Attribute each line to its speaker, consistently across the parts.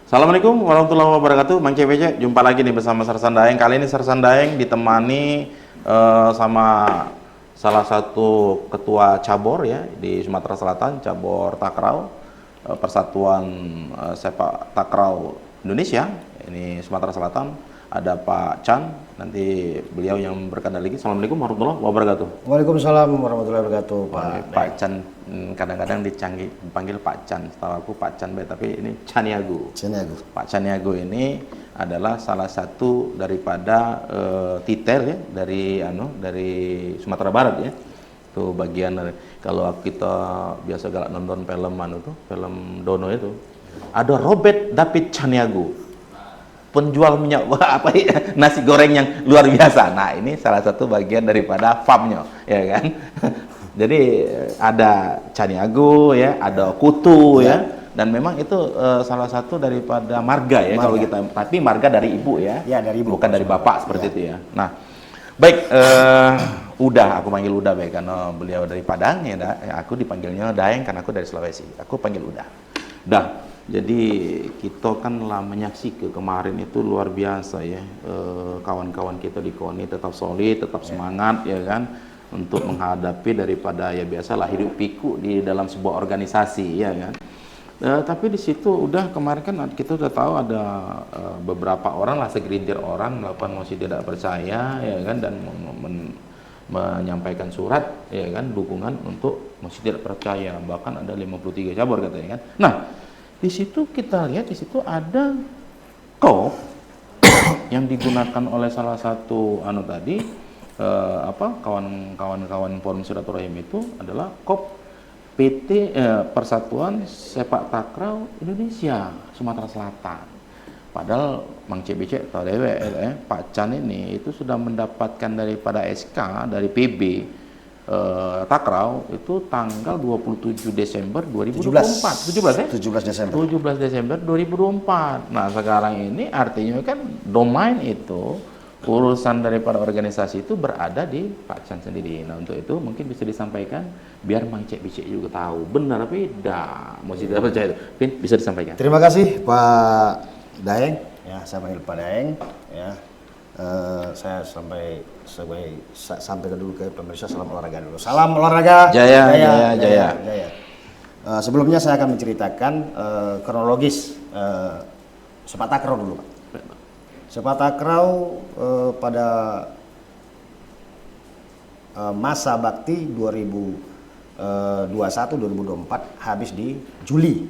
Speaker 1: Assalamualaikum warahmatullahi wabarakatuh. Mang CBC, jumpa lagi nih bersama Sersan Daeng. Kali ini Sersan Daeng ditemani sama salah satu ketua cabur ya di Sumatera Selatan, cabur takraw, Persatuan Sepak Takraw Indonesia. Ini Sumatera Selatan, ada Pak Chan. Nanti beliau yang berkata lagi. Assalamualaikum warahmatullahi wabarakatuh.
Speaker 2: Waalaikumsalam warahmatullahi wabarakatuh,
Speaker 1: Pak Chan kadang-kadang dipanggil Pak Chan. Setahu aku Pak Chan, tapi ini Chaniago. Pak Chaniago ini adalah salah satu daripada titel ya dari Sumatera Barat ya. Itu bagian dari, kalau kita biasa galak nonton film Dono itu, ada Robert David Chaniago, penjual minyak apa ya, nasi goreng yang luar biasa. Nah, ini salah satu bagian daripada farmnya, ya kan. Jadi ada Chaniago ya, ada Kutu ya, dan memang itu salah satu daripada marga ya, kalau kita, tapi marga dari ibu ya,
Speaker 2: dari ibu,
Speaker 1: bukan dari bapak seperti itu ya. Nah, baik, Uda, aku panggil Uda baik, karena beliau dari Padang ya, aku dipanggilnya Daeng karena aku dari Sulawesi. Aku panggil Uda. Jadi kita kan lah menyaksikan kemarin itu luar biasa ya, kawan-kawan kita di KONI tetap solid, tetap semangat ya kan, untuk menghadapi daripada ya biasalah hidup pikuk di dalam sebuah organisasi ya kan. Tapi di situ udah kemarin kan kita udah tahu ada beberapa orang lah, segelintir orang melakukan mosi tidak percaya ya kan, dan menyampaikan surat ya kan dukungan untuk mosi tidak percaya, bahkan ada 53 cabur katanya kan. Nah, di situ kita lihat, di situ ada kop yang digunakan oleh salah satu kawan-kawan forum silaturahim itu adalah kop PT Persatuan Sepak Takraw Indonesia Sumatera Selatan. Padahal Mang CBC atau Dewe Pak Chan ini itu sudah mendapatkan daripada SK dari PB Takraw itu tanggal 27 Desember 2024. 17 Desember 2024. Nah, sekarang ini artinya kan domain itu, urusan daripada organisasi itu berada di Pak Chan sendiri. Nah, untuk itu mungkin bisa disampaikan biar Mang Cek juga tahu benar apa tidak. Mau tidak percaya itu. Mungkin bisa disampaikan.
Speaker 2: Terima kasih Pak Daeng. Ya, saya panggil Pak Daeng ya. Saya sampaikan dulu ke pemirsa, salam olahraga dulu. Salam olahraga.
Speaker 1: Jaya.
Speaker 2: Sebelumnya saya akan menceritakan kronologis sepak takraw dulu, Pak. Sepak takraw pada masa bakti 2021-2024 habis di Juli,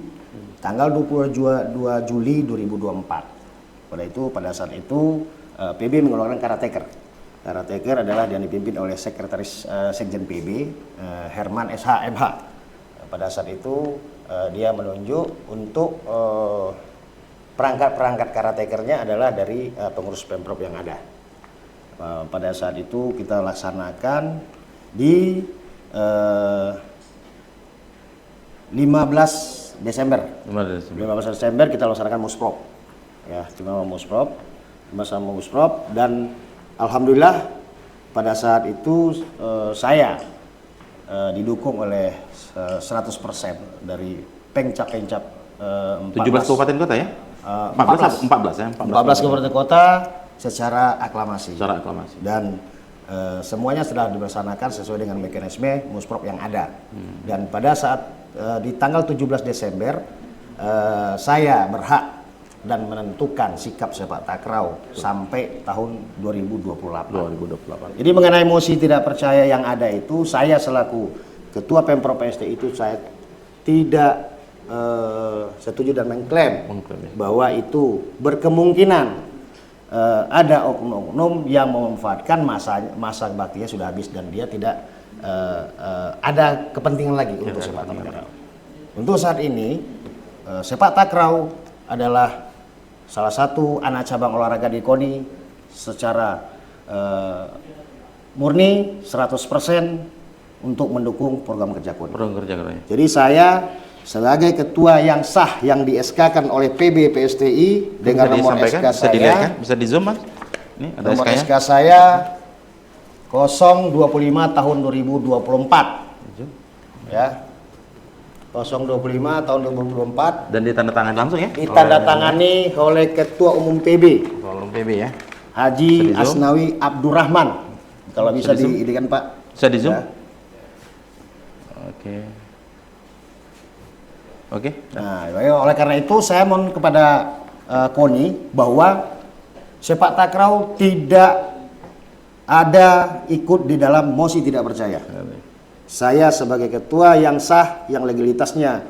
Speaker 2: tanggal 22 Juli 2024. Pada saat itu PB mengeluarkan karateker. Karateker adalah yang dipimpin oleh Sekretaris Sekjen PB Herman SH MH. Pada saat itu dia menunjuk untuk perangkat karatekernya adalah dari pengurus Pemprov yang ada. Pada saat itu kita laksanakan di 15 Desember kita laksanakan Musprov. Ya, cuma Musprov. Bersama Musprov, dan alhamdulillah pada saat itu saya didukung oleh 100% dari pencap 17
Speaker 1: kabupaten kota ya? 14
Speaker 2: kabupaten kota secara aklamasi. Dan semuanya sudah dilaksanakan sesuai dengan mekanisme Musprov yang ada. Dan pada saat di tanggal 17 Desember saya berhak dan menentukan sikap sepak takraw sampai tahun 2028. Jadi mengenai mosi tidak percaya yang ada itu, saya selaku Ketua Pemprov PST itu saya tidak setuju dan mengklaim bahwa itu berkemungkinan ada oknum-oknum yang memanfaatkan masa baktinya sudah habis dan dia tidak ada kepentingan lagi untuk sepak takraw. Untuk saat ini sepak takraw adalah salah satu anak cabang olahraga di KONI secara murni 100% untuk mendukung program kerja KONI. Jadi saya sebagai ketua yang sah yang di-SK-kan oleh PB PSTI dengan nomor SK saya,
Speaker 1: bisa di zoom Mas? Ini ada
Speaker 2: nomor
Speaker 1: SK-nya.
Speaker 2: SK saya 025 tahun 2024. Ya. 025 tahun 2024
Speaker 1: dan ditandatangani langsung ya?
Speaker 2: Ditandatangani oleh Ketua Umum PB.
Speaker 1: Ketua Umum PB ya.
Speaker 2: Haji Asnawi Abdurrahman. Kalau bisa diidikan Pak.
Speaker 1: Bisa di zoom?
Speaker 2: Ya.
Speaker 1: Oke. Oke.
Speaker 2: Nah, oleh karena itu saya mohon kepada KONI bahwa sepak takraw tidak ada ikut di dalam mosi tidak percaya. Saya sebagai ketua yang sah, yang legalitasnya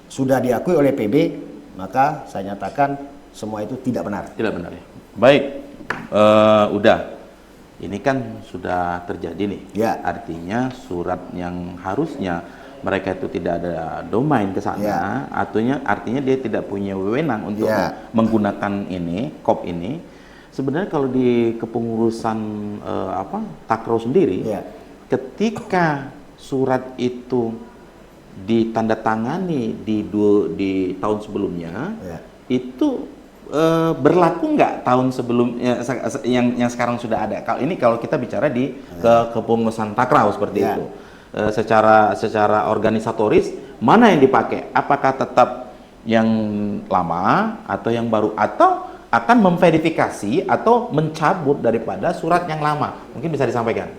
Speaker 2: sudah diakui oleh PB, maka saya nyatakan semua itu tidak benar. Tidak benar ya.
Speaker 1: Baik, udah. Ini kan sudah terjadi nih.
Speaker 2: Ya.
Speaker 1: Artinya surat yang harusnya mereka itu tidak ada domain ke sana, artinya dia tidak punya wewenang untuk menggunakan ini, KOP ini. Sebenarnya kalau di kepengurusan takraw sendiri, ketika surat itu ditandatangani di tahun sebelumnya, itu berlaku nggak tahun sebelumnya yang sekarang sudah ada? Kalau kita bicara di kepengurusan takraw seperti itu. Secara organisatoris mana yang dipakai? Apakah tetap yang lama atau yang baru, atau akan memverifikasi atau mencabut daripada surat yang lama? Mungkin bisa disampaikan.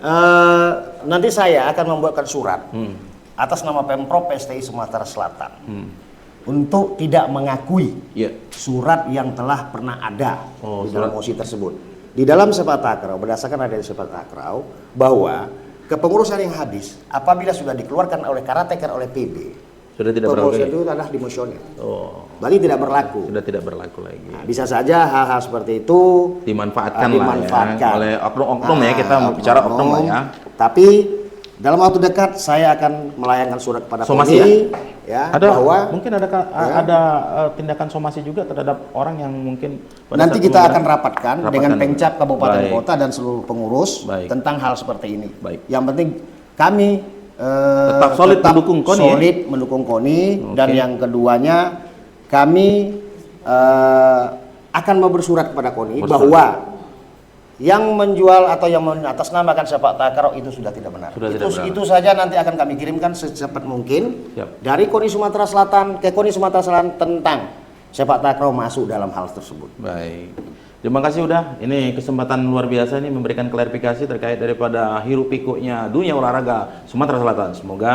Speaker 2: Nanti saya akan membuatkan surat atas nama Pemprov PSTI Sumatera Selatan untuk tidak mengakui surat yang telah pernah ada di dalam mosi tersebut. Di dalam sepak takraw, berdasarkan adanya sepak takraw, bahwa kepengurusan yang habis apabila sudah dikeluarkan oleh karateker oleh PB,
Speaker 1: sudah tidak berlaku.
Speaker 2: Itu adalah dimosionir. Berarti tidak berlaku.
Speaker 1: Sudah tidak berlaku lagi.
Speaker 2: Nah, bisa saja hal-hal seperti itu
Speaker 1: dimanfaatkan ya, oleh oknum-oknum ya, kita bicara oknum lah ya.
Speaker 2: Tapi dalam waktu dekat saya akan melayangkan surat kepada
Speaker 1: somasi
Speaker 2: ya,
Speaker 1: bahwa mungkin ada tindakan somasi juga terhadap orang yang mungkin
Speaker 2: nanti kita akan rapatkan dengan Pemcap Kabupaten Kota dan seluruh pengurus tentang hal seperti ini. Yang penting kami
Speaker 1: tetap solid
Speaker 2: mendukung KONI, dan yang keduanya kami akan bersurat kepada KONI bahwa yang menjual atau yang mengatasnamakan sepak takraw itu sudah tidak benar. Itu saja nanti akan kami kirimkan secepat mungkin dari KONI Sumatera Selatan ke KONI Sumatera Selatan tentang sepak takraw masuk dalam hal tersebut.
Speaker 1: Baik. Terima kasih udah. Ini kesempatan luar biasa ini memberikan klarifikasi terkait daripada hiruk pikuknya dunia olahraga Sumatera Selatan. Semoga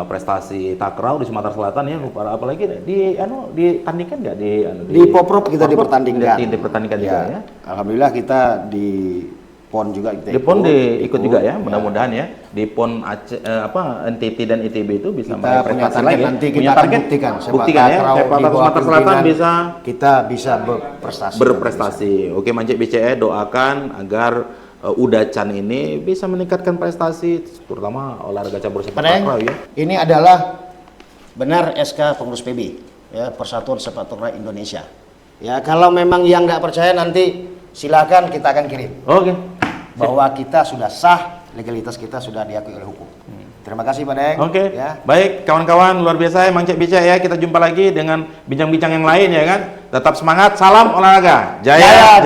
Speaker 1: prestasi takraw di Sumatera Selatan ya, apalagi ditandingkan nggak
Speaker 2: di Poprov kita dipertandingkan.
Speaker 1: Dipertandingkan juga ya.
Speaker 2: Alhamdulillah kita di PON juga
Speaker 1: ikut juga ya, mudah-mudahan ya di PON NTT dan ITB itu bisa meraih prestasi lagi.
Speaker 2: Nanti kita akan buktikan
Speaker 1: ya, sepak takraw Sumatera Selatan
Speaker 2: bisa berprestasi.
Speaker 1: Oke, Mancik BCE doakan agar Udachan ini bisa meningkatkan prestasi terutama olahraga cabur sepak takraw ya.
Speaker 2: Ini adalah benar SK pengurus PB ya, Persatuan Sepak Takraw Indonesia. Ya, kalau memang yang nggak percaya nanti silakan kita akan kirim. Bahwa kita sudah sah, legalitas kita sudah diakui oleh hukum. Terima kasih Pak Deng.
Speaker 1: Ya. Baik kawan-kawan, luar biasa ya Mancik BCE ya. Kita jumpa lagi dengan bincang-bincang yang lain ya kan. Tetap semangat, salam olahraga. Jaya.